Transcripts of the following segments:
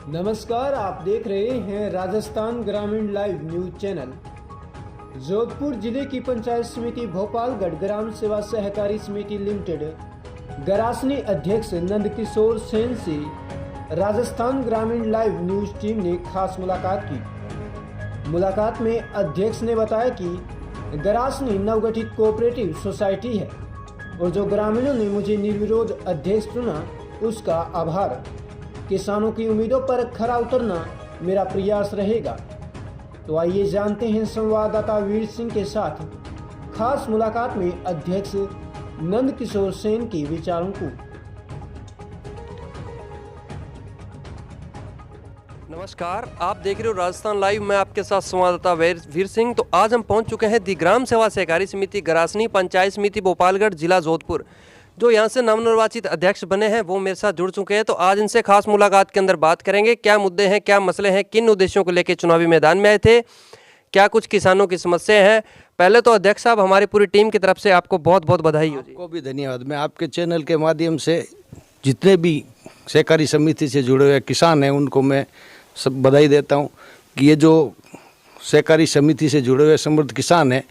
नमस्कार, आप देख रहे हैं राजस्थान ग्रामीण लाइव न्यूज चैनल। जोधपुर जिले की पंचायत समिति भोपालगढ़ ग्राम सेवा सहकारी समिति लिमिटेड गरासनी अध्यक्ष नंदकिशोर सेन से राजस्थान ग्रामीण लाइव न्यूज टीम ने खास मुलाकात की। मुलाकात में अध्यक्ष ने बताया कि गरासनी नवगठित कोऑपरेटिव सोसाइटी है और जो ग्रामीणों ने मुझे निर्विरोध अध्यक्ष चुना उसका आभार। किसानों की उम्मीदों पर खरा उतरना मेरा प्रयास रहेगा। तो आइए जानते हैं संवाददाता वीर सिंह के साथ खास मुलाकात में अध्यक्ष नंदकिशोर सेन के विचारों को। नमस्कार, आप देख रहे हो राजस्थान लाइव। मैं आपके साथ संवाददाता वीर सिंह। तो आज हम पहुंच चुके हैं दी ग्राम सेवा सहकारी समिति गरासनी पंचायत समिति भोपालगढ़ जिला जोधपुर। जो यहाँ से नवनिर्वाचित अध्यक्ष बने हैं वो मेरे साथ जुड़ चुके हैं। तो आज इनसे खास मुलाकात के अंदर बात करेंगे, क्या मुद्दे हैं, क्या मसले हैं, किन उद्देश्यों को लेकर चुनावी मैदान में आए थे, क्या कुछ किसानों की समस्या है। पहले तो अध्यक्ष साहब, हमारी पूरी टीम की तरफ से आपको बहुत बहुत बधाई हो। आपको भी धन्यवाद। मैं आपके चैनल के माध्यम से जितने भी सहकारी समिति से जुड़े हुए किसान हैं उनको मैं सब बधाई देता हूँ कि ये जो सहकारी समिति से जुड़े हुए समृद्ध किसान हैं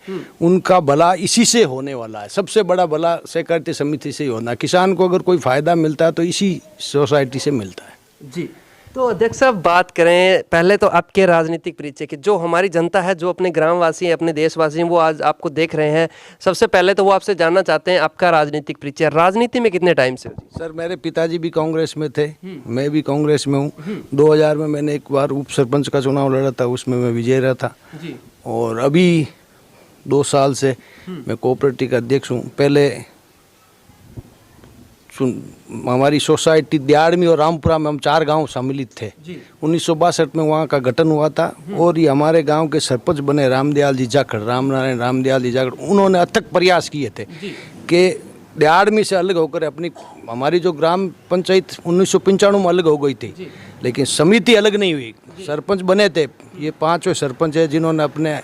उनका भला इसी से होने वाला है। सबसे बड़ा भला सहकारी समिति से ही होना है। किसान को अगर कोई फ़ायदा मिलता है तो इसी सोसाइटी से मिलता है। जी, तो अध्यक्ष साहब बात करें पहले तो आपके राजनीतिक परिचय की। जो हमारी जनता है, जो अपने ग्रामवासी हैं, अपने देशवासी हैं, वो आज आपको देख रहे हैं। सबसे पहले तो वो आपसे जानना चाहते हैं आपका राजनीतिक परिचय। राजनीति में कितने टाइम से हो? सर, मेरे पिताजी भी कांग्रेस में थे, मैं भी कांग्रेस में हूँ। 2000 में मैंने एक बार उप सरपंच का चुनाव लड़ा था, उसमें मैं विजय रहा था। और अभी 2 साल से मैं कोऑपरेटिव का अध्यक्ष हूँ। पहले हमारी सोसाइटी दियाड़मी और रामपुरा में हम 4 गांव सम्मिलित थे। 1962 में वहाँ का गठन हुआ था और ये हमारे गांव के सरपंच बने रामदयाल जी जाखड़, रामनारायण रामदयाल जी जाखड़। उन्होंने अथक प्रयास किए थे कि दियाड़मी से अलग होकर अपनी हमारी जो ग्राम पंचायत 1995 में अलग हो गई थी, लेकिन समिति अलग नहीं हुई। सरपंच बने थे, ये 5वें सरपंच है जिन्होंने अपने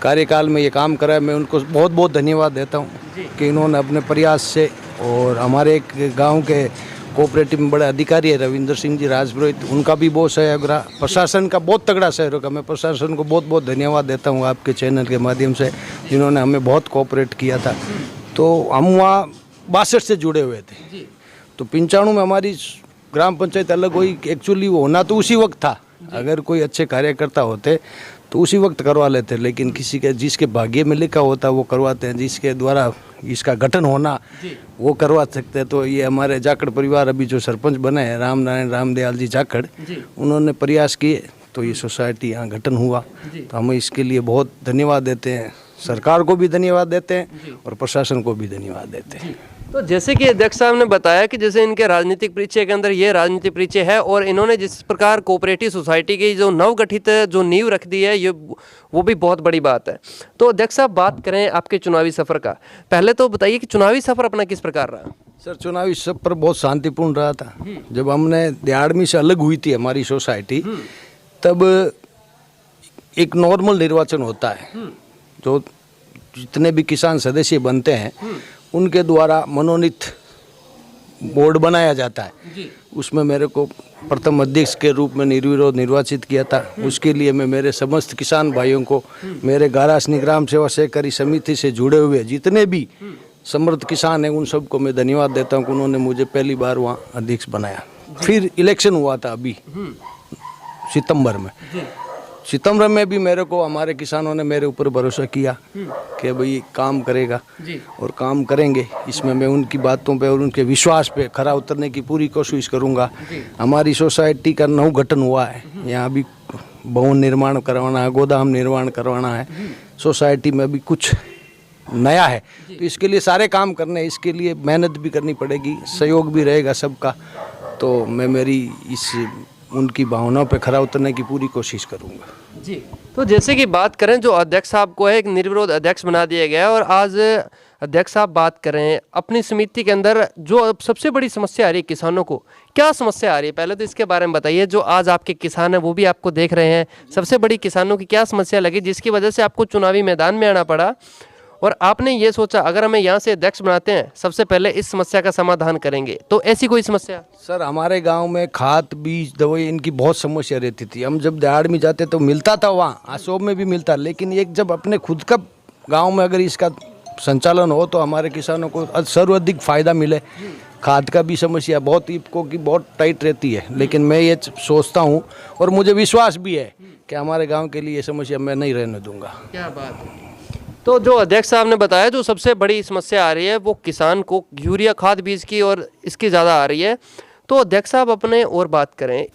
कार्यकाल में ये काम करा है। मैं उनको बहुत बहुत धन्यवाद देता हूँ कि इन्होंने अपने प्रयास से। और हमारे एक गांव के कोऑपरेटिव में बड़े अधिकारी है रविंद्र सिंह जी राजपुरोहित, उनका भी बहुत सहयोग रहा। प्रशासन का बहुत तगड़ा सहयोग है। मैं प्रशासन को बहुत बहुत धन्यवाद देता हूँ आपके चैनल के माध्यम से, जिन्होंने हमें बहुत कोऑपरेट किया था। तो हम वहाँ 62 से जुड़े हुए थे। तो 95 में हमारी ग्राम पंचायत अलग हुई। एक्चुअली वो होना तो उसी वक्त था, अगर कोई अच्छे कार्यकर्ता होते तो उसी वक्त करवा लेते, लेकिन किसी के जिसके भाग्य में लिखा होता वो करवाते हैं, जिसके द्वारा इसका गठन होना वो करवा सकते हैं। तो ये हमारे जाखड़ परिवार अभी जो सरपंच बने हैं रामनारायण रामदयाल जी जाखड़, उन्होंने प्रयास किए तो ये सोसाइटी यहाँ गठन हुआ। तो हम इसके लिए बहुत धन्यवाद देते हैं, सरकार को भी धन्यवाद देते हैं और प्रशासन को भी धन्यवाद देते हैं। तो जैसे कि अध्यक्ष साहब ने बताया कि जैसे इनके राजनीतिक परिचय के अंदर ये राजनीतिक परिचय है और इन्होंने जिस प्रकार कोऑपरेटिव सोसाइटी की जो नवगठित जो नींव रख दी है, ये वो भी बहुत बड़ी बात है। तो अध्यक्ष साहब बात करें आपके चुनावी सफ़र का। पहले तो बताइए कि चुनावी सफ़र अपना किस प्रकार रहा? सर, चुनावी सफ़र बहुत शांतिपूर्ण रहा था। जब हमने दियाड़मी से अलग हुई थी हमारी सोसाइटी, तब एक नॉर्मल निर्वाचन होता है। जो जितने भी किसान सदस्य बनते हैं उनके द्वारा मनोनीत बोर्ड बनाया जाता है। उसमें मेरे को प्रथम अध्यक्ष के रूप में निर्विरोध निर्वाचित किया था। उसके लिए मैं मेरे समस्त किसान भाइयों को, मेरे गरासनी ग्राम सेवा सहकारी समिति से जुड़े हुए जितने भी समृद्ध किसान हैं, उन सबको मैं धन्यवाद देता हूँ कि उन्होंने मुझे पहली बार वहाँ अध्यक्ष बनाया। फिर इलेक्शन हुआ था अभी सितंबर में भी मेरे को हमारे किसानों ने मेरे ऊपर भरोसा किया कि भाई काम करेगा और काम करेंगे। इसमें मैं उनकी बातों पे और उनके विश्वास पे खरा उतरने की पूरी कोशिश करूंगा। हमारी सोसाइटी का नवगठन हुआ है, यहाँ भी भवन निर्माण करवाना है, गोदाम निर्माण करवाना है। सोसाइटी में भी कुछ नया है, तो इसके लिए सारे काम करने हैं। इसके लिए मेहनत भी करनी पड़ेगी, सहयोग भी रहेगा सबका। तो मैं मेरी इस उनकी भावनाओं पे खरा उतरने की पूरी कोशिश करूंगा। जी, तो जैसे कि बात करें, जो अध्यक्ष साहब को है एक निर्विरोध अध्यक्ष बना दिया गया है और आज अध्यक्ष साहब बात करें अपनी समिति के अंदर जो अब सबसे बड़ी समस्या आ रही है किसानों को, क्या समस्या आ रही है? पहले तो इसके बारे में बताइए। जो आज आपके किसान हैं वो भी आपको देख रहे हैं, सबसे बड़ी किसानों की क्या समस्या लगी जिसकी वजह से आपको चुनावी मैदान में आना पड़ा? और आपने ये सोचा अगर हमें यहाँ से अध्यक्ष बनाते हैं सबसे पहले इस समस्या का समाधान करेंगे, तो ऐसी कोई समस्या? सर हमारे गांव में खाद बीज दवाई इनकी बहुत समस्या रहती थी। हम जब दिहाड़ में जाते तो मिलता था, वहाँ आसोब में भी मिलता, लेकिन एक जब अपने खुद का गांव में अगर इसका संचालन हो तो हमारे किसानों को सर्वाधिक फायदा मिले। खाद का भी समस्या बहुत इफको की बहुत टाइट रहती है, लेकिन मैं ये सोचता हूँ और मुझे विश्वास भी है कि हमारे गांव के लिए ये समस्या मैं नहीं रहने दूंगा। क्या बात है। तो जो अध्यक्ष साहब ने बताया जो सबसे बड़ी समस्या आ रही है वो किसान को यूरिया खाद बीज की और इसकी ज़्यादा आ रही है। तो अध्यक्ष साहब अपने और बात करें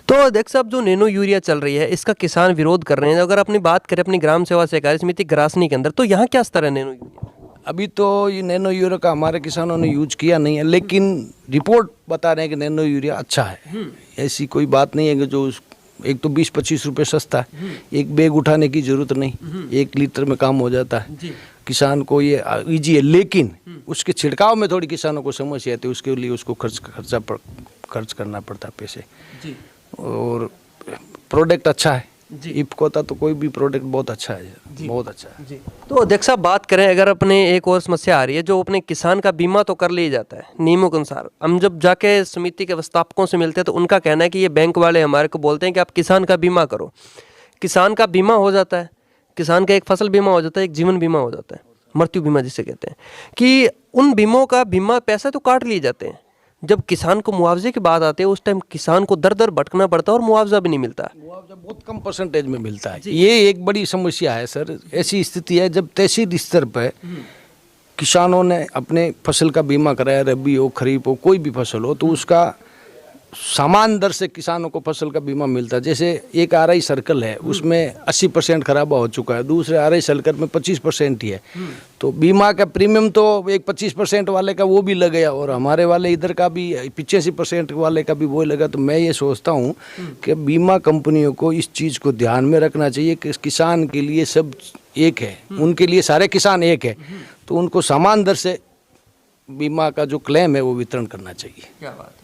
तो अध्यक्ष साहब जो नैनो यूरिया चल रही है इसका किसान विरोध कर रहे हैं। अगर अपनी बात करें अपनी ग्राम सेवा सहकारी समिति ग्रासनी के अंदर, तो यहाँ क्या स्तर है नैनो यूरिया? अभी तो ये नैनो यूरिया का हमारे किसानों ने यूज किया नहीं है, लेकिन रिपोर्ट बता रहे हैं कि नैनो यूरिया अच्छा है। ऐसी कोई बात नहीं है कि जो एक तो 20-25 रुपये सस्ता है, एक बैग उठाने की जरूरत नहीं, 1 लीटर में काम हो जाता है। किसान को ये ईजी है, लेकिन उसके छिड़काव में थोड़ी किसानों को समस्या आती है, उसके लिए उसको खर्च करना पड़ता है पैसे। और प्रोडक्ट अच्छा है, इफको था तो कोई भी प्रोडक्ट बहुत अच्छा है, बहुत अच्छा है। तो अध्यक्ष साहब बात करें अगर अपने एक और समस्या आ रही है जो अपने किसान का बीमा तो कर लिया जाता है नियमों के अनुसार। हम जब जाके समिति के व्यवस्थापकों से मिलते हैं तो उनका कहना है कि ये बैंक वाले हमारे को बोलते हैं कि आप किसान का बीमा करो। किसान का बीमा हो जाता है, किसान का एक फसल बीमा हो जाता है, एक जीवन बीमा हो जाता है, मृत्यु बीमा जिसे कहते हैं, कि उन बीमों का बीमा पैसे तो काट लिए जाते हैं। जब किसान को मुआवजे की बात आती है उस टाइम किसान को दर दर भटकना पड़ता है और मुआवजा भी नहीं मिलता। मुआवजा बहुत कम परसेंटेज में मिलता है। ये एक बड़ी समस्या है सर। ऐसी स्थिति है जब तहसील स्तर पर किसानों ने अपने फसल का बीमा कराया, रबी हो खरीफ हो कोई भी फसल हो, तो उसका समान दर से किसानों को फसल का बीमा मिलता है। जैसे एक आरआई सर्कल है उसमें 80% खराबा हो चुका है, दूसरे आरआई सर्कल में 25% ही है, तो बीमा का प्रीमियम तो एक 25% वाले का वो भी लग गया और हमारे वाले इधर का भी 85% वाले का भी वो लगा। तो मैं ये सोचता हूँ कि बीमा कंपनियों को इस चीज़ को ध्यान में रखना चाहिए कि किसान के लिए सब एक है, उनके लिए सारे किसान एक है, तो उनको समान दर से बीमा का जो क्लेम है वो वितरण करना चाहिए। क्या बात है।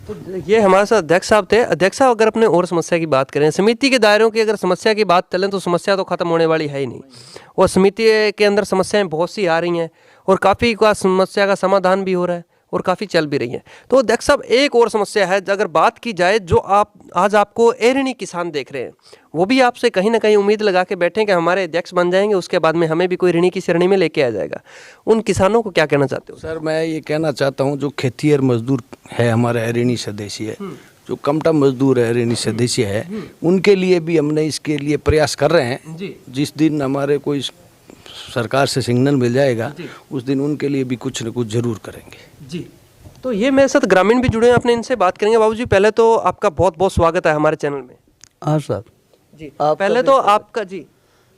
तो ये हमारे साथ अध्यक्ष साहब थे। अध्यक्ष साहब अगर अपने और समस्या की बात करें, समिति के दायरों की अगर समस्या की बात चलें तो समस्या तो खत्म होने वाली है ही नहीं, और समिति के अंदर समस्याएं बहुत सी आ रही हैं और काफ़ी का समस्या का समाधान भी हो रहा है और काफ़ी चल भी रही है। तो अध्यक्ष साहब एक और समस्या है अगर बात की जाए, जो आप आज आपको ऋणी किसान देख रहे हैं वो भी आपसे कहीं ना कहीं उम्मीद लगा के बैठे कि हमारे अध्यक्ष बन जाएंगे उसके बाद में हमें भी कोई ऋणी की श्रेणी में लेके आ जाएगा। उन किसानों को क्या कहना चाहते हो? सर मैं ये कहना चाहता हूँ जो खेतिहर मजदूर है हमारे ऋणी सदस्य है, जो कमटा मजदूर है ऋणी सदस्य है, उनके लिए भी हमने इसके लिए प्रयास कर रहे हैं। जिस दिन हमारे कोई सरकार से सिग्नल मिल जाएगा उस दिन उनके लिए भी कुछ न कुछ जरूर करेंगे। जी, तो ये मेरे साथ ग्रामीण भी जुड़े हैं, अपने इनसे बात करेंगे। बाबूजी पहले तो आपका बहुत बहुत स्वागत है हमारे चैनल में। हाँ सर जी, पहले तो आपका जी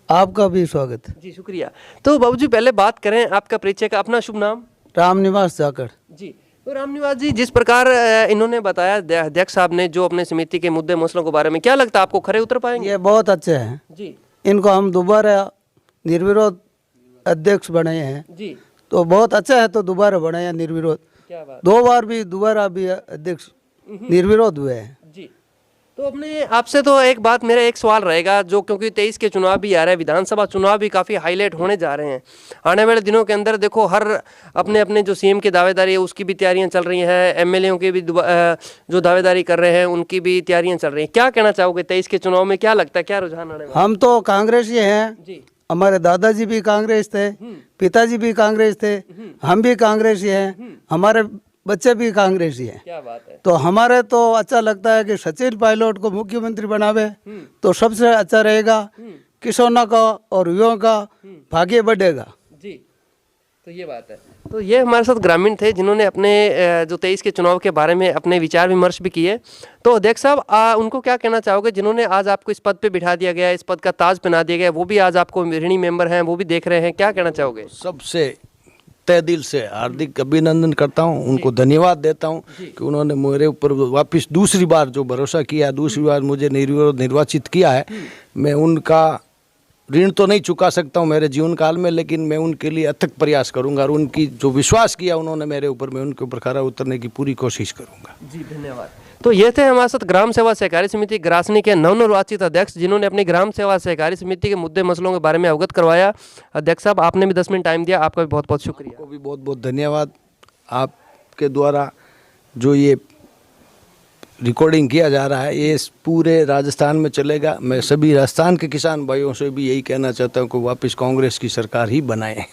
आपका भी स्वागत है। जी शुक्रिया। तो बाबूजी पहले बात करें आपका परिचय का, अपना शुभ नाम? रामनिवास जाकर। जी, तो रामनिवास जी जिस प्रकार इन्होंने बताया अध्यक्ष साहब ने जो अपने समिति के मुद्दे मसलों के बारे में, क्या लगता है आपको खरे उतर पाएंगे? ये बहुत अच्छे हैं जी, इनको हम दोबारा निर्विरोध अध्यक्ष बनाए हैं जी, तो बहुत अच्छा है, तो दोबारा बनाया निर्विरोध। क्या बात। 2 बार भी दोबारा भी अध्यक्ष निर्विरोध हुए हैं। जी, तो अपने आपसे तो एक बात, मेरा एक सवाल रहेगा, जो क्योंकि 23 के चुनाव भी आ रहे हैं, विधानसभा चुनाव भी काफ़ी हाईलाइट होने जा रहे हैं आने वाले दिनों के अंदर। देखो हर अपने अपने जो सीएम की दावेदारी है उसकी भी तैयारियां चल रही हैं, एमएलएओं की भी जो दावेदारी कर रहे हैं उनकी भी तैयारियां चल रही हैं। क्या कहना चाहोगे 23 के चुनाव में, क्या लगता है क्या रुझान आने वाला? हम तो कांग्रेसी हैं जी, हमारे दादाजी भी कांग्रेस थे, पिताजी भी कांग्रेस थे, हम भी कांग्रेसी हैं, हमारे बच्चे भी कांग्रेसी हैं। क्या बात है। तो हमारे तो अच्छा लगता है कि सचिन पायलट को मुख्यमंत्री बनावे तो सबसे अच्छा रहेगा, किसानों का और युवाओं का भाग्य बढ़ेगा। जी, तो ये बात है। तो ये हमारे साथ ग्रामीण थे जिन्होंने अपने जो 23 के चुनाव के बारे में अपने विचार विमर्श भी किए। तो अध्यक्ष साहब उनको क्या कहना चाहोगे जिन्होंने आज आपको इस पद पे बिठा दिया गया, इस पद का ताज पहना दिया गया, वो भी आज आपको ऋणी मेंबर हैं, वो भी देख रहे हैं, क्या कहना चाहोगे? सबसे तहे दिल से हार्दिक अभिनंदन करता हूं, उनको धन्यवाद देता हूं कि उन्होंने मेरे ऊपर वापस दूसरी बार जो भरोसा किया, दूसरी बार मुझे निर्वाचित किया है। मैं उनका ऋण तो नहीं चुका सकता हूं मेरे जीवन काल में, लेकिन मैं उनके लिए अथक प्रयास करूंगा और उनकी जो विश्वास किया उन्होंने मेरे ऊपर, मैं उनके ऊपर खरा उतरने की पूरी कोशिश करूंगा। जी धन्यवाद। तो ये थे हमारे साथ ग्राम सेवा सहकारी समिति ग्रासनी के नवनिर्वाचित अध्यक्ष, जिन्होंने अपनी ग्राम सेवा सहकारी समिति के मुद्दे मसलों के बारे में अवगत करवाया। अध्यक्ष साहब, आपने भी 10 मिनट टाइम दिया, आपका भी बहुत बहुत शुक्रिया। आपको भी बहुत बहुत धन्यवाद। आपके द्वारा जो ये रिकॉर्डिंग किया जा रहा है ये पूरे राजस्थान में चलेगा। मैं सभी राजस्थान के किसान भाइयों से भी यही कहना चाहता हूँ कि वापस कांग्रेस की सरकार ही बनाए।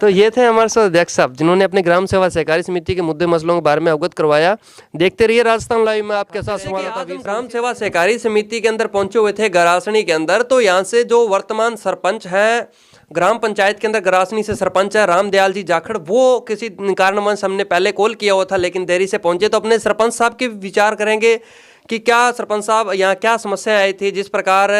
तो ये थे हमारे साथ अध्यक्ष साहब, जिन्होंने अपनी ग्राम सेवा सहकारी समिति के मुद्दे मसलों के बारे में अवगत करवाया। देखते रहिए राजस्थान लाइव में आपके साथ संवाददाता। ग्राम सेवा सहकारी समिति के अंदर पहुंचे हुए थे गरासनी के अंदर। तो यहाँ से जो वर्तमान सरपंच है ग्राम पंचायत के अंदर, गरासनी से सरपंच है रामदयाल जी जाखड़, वो किसी कारणवश हमने पहले कॉल किया हुआ था लेकिन देरी से पहुंचे। तो अपने सरपंच साहब के विचार करेंगे कि क्या सरपंच साहब यहाँ क्या समस्या आई थी। जिस प्रकार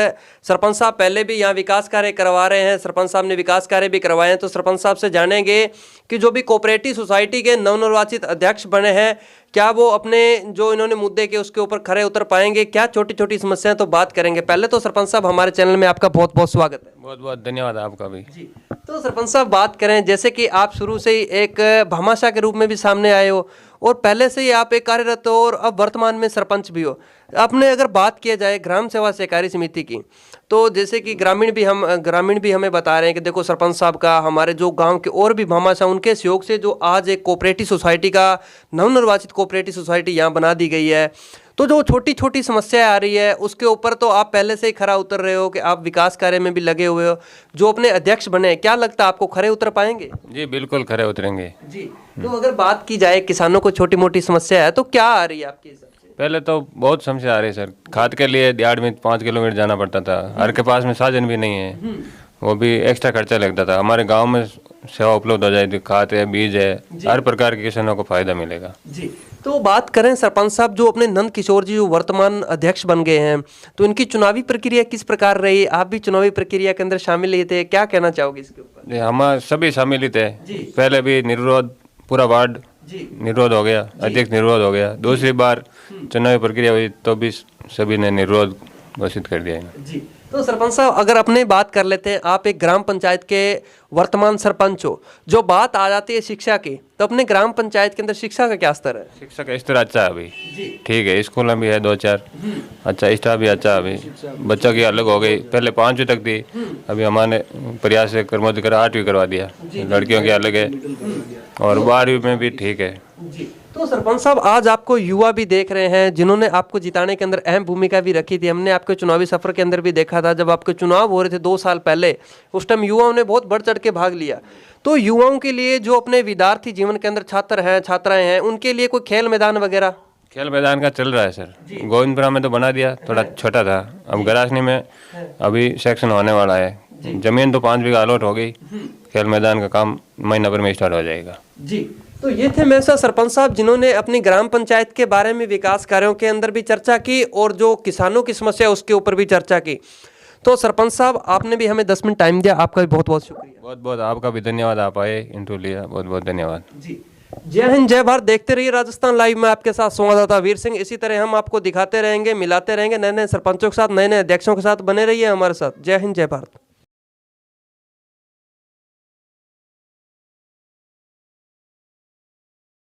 सरपंच साहब पहले भी यहाँ विकास कार्य करवा रहे हैं, सरपंच साहब ने विकास कार्य भी करवाए हैं। तो सरपंच साहब से जानेंगे कि जो भी कोऑपरेटिव सोसाइटी के नवनिर्वाचित अध्यक्ष बने हैं, क्या वो अपने जो इन्होंने मुद्दे के उसके ऊपर खरे उतर पाएंगे, क्या छोटी छोटी समस्याएं, तो बात करेंगे। पहले तो सरपंच साहब, हमारे चैनल में आपका बहुत बहुत स्वागत है। बहुत बहुत धन्यवाद आपका भी। जी, तो सरपंच साहब बात करें, जैसे कि आप शुरू से ही एक भामाशाह के रूप में भी सामने आए हो और पहले से ही आप एक कार्यरत हो और अब वर्तमान में सरपंच भी हो। आपने अगर बात किया जाए ग्राम सेवा सहकारी समिति की, तो जैसे कि ग्रामीण भी हमें बता रहे हैं कि देखो सरपंच साहब का, हमारे जो गांव के और भी भामाशाह, उनके सहयोग से जो आज एक कोऑपरेटिव सोसाइटी का नवनिर्वाचित कोऑपरेटिव सोसाइटी यहाँ बना दी गई है। तो जो छोटी छोटी समस्याएं आ रही है उसके ऊपर तो आप पहले से ही खरा उतर रहे हो कि आप विकास कार्य में भी लगे हुए हो। जो अपने अध्यक्ष बने, क्या लगता है आपको खरे उतर पाएंगे? जी बिल्कुल खरे उतरेंगे जी। तो अगर बात की जाए किसानों को छोटी मोटी समस्या है तो क्या आ रही है आपके हिसाब से? पहले तो बहुत समस्या आ रही है सर। खाद के लिए दिहाड़ में 5 किलोमीटर जाना पड़ता था। हर के पास में साधन भी नहीं है, वो भी एक्स्ट्रा खर्चा लगता था। हमारे गांव में सेवा उपलब्ध हो जाए, खाद है, बीज है, हर प्रकार के किसानों को फायदा मिलेगा। जी। तो बात करें सरपंच साहब, जो अपने नंद किशोर जी जो वर्तमान अध्यक्ष बन गए हैं, तो इनकी चुनावी प्रक्रिया किस प्रकार रही? आप भी चुनावी प्रक्रिया के अंदर शामिल ही थे, क्या कहना चाहोगे इसके ऊपर? हम सभी सम्मिलित है। पहले भी निर्विरोध पूरा वार्ड निर्विरोध हो गया, अध्यक्ष निर्विरोध हो गया। दूसरी बार चुनावी प्रक्रिया हुई तो भी सभी ने निर्विरोध घोषित कर दिया है। जी। तो सरपंच साहब अगर अपने बात कर लेते हैं, आप एक ग्राम पंचायत के वर्तमान सरपंच हो, जो बात आ जाती है शिक्षा की, तो अपने ग्राम पंचायत के अंदर शिक्षा का क्या स्तर है? शिक्षा का स्तर अच्छा है अभी, ठीक है। स्कूल में भी है 2-4 अच्छा, स्टाफ भी अच्छा है। अभी बच्चों की अलग हो गई, पहले 5वीं तक थी, अभी हमारे प्रयास से कर्मोदय कर 8वीं करवा दिया। लड़कियों की अलग है और 12वीं में भी ठीक है। तो सरपंच साहब आज आपको युवा भी देख रहे हैं जिन्होंने आपको जिताने के अंदर अहम भूमिका भी रखी थी। हमने आपके चुनावी सफर के अंदर भी देखा था, जब आपके चुनाव हो रहे थे 2 साल पहले, उस टाइम युवाओं ने बहुत बढ़ चढ़ के भाग लिया। तो युवाओं के लिए, जो अपने विद्यार्थी जीवन के अंदर छात्र हैं, छात्राएं हैं, उनके लिए कोई खेल मैदान वगैरह? खेल मैदान का चल रहा है सर। गोविंदपुरा में तो बना दिया, थोड़ा छोटा था। अब गरासनी में अभी सेक्शन होने वाला है। जमीन तो 5 बीघा अलॉट हो गई। खेल मैदान का काम महीना भर में स्टार्ट हो जाएगा। जी। तो ये थे मेरे साथ सरपंच साहब, जिन्होंने अपनी ग्राम पंचायत के बारे में विकास कार्यों के अंदर भी चर्चा की और जो किसानों की समस्या है उसके ऊपर भी चर्चा की। तो सरपंच साहब आपने भी हमें 10 मिनट टाइम दिया, आपका भी बहुत बहुत शुक्रिया। बहुत बहुत आपका भी धन्यवाद, आप आए, इंटरव्यू लिया, बहुत बहुत धन्यवाद। जी। जय हिंद, जय भारत। देखते रहिए राजस्थान लाइव में आपके साथ संवाददाता वीर सिंह। इसी तरह हम आपको दिखाते रहेंगे, मिलाते रहेंगे नए नए सरपंचों के साथ, नए नए अध्यक्षों के साथ। बने रहिए हमारे साथ। जय हिंद, जय भारत।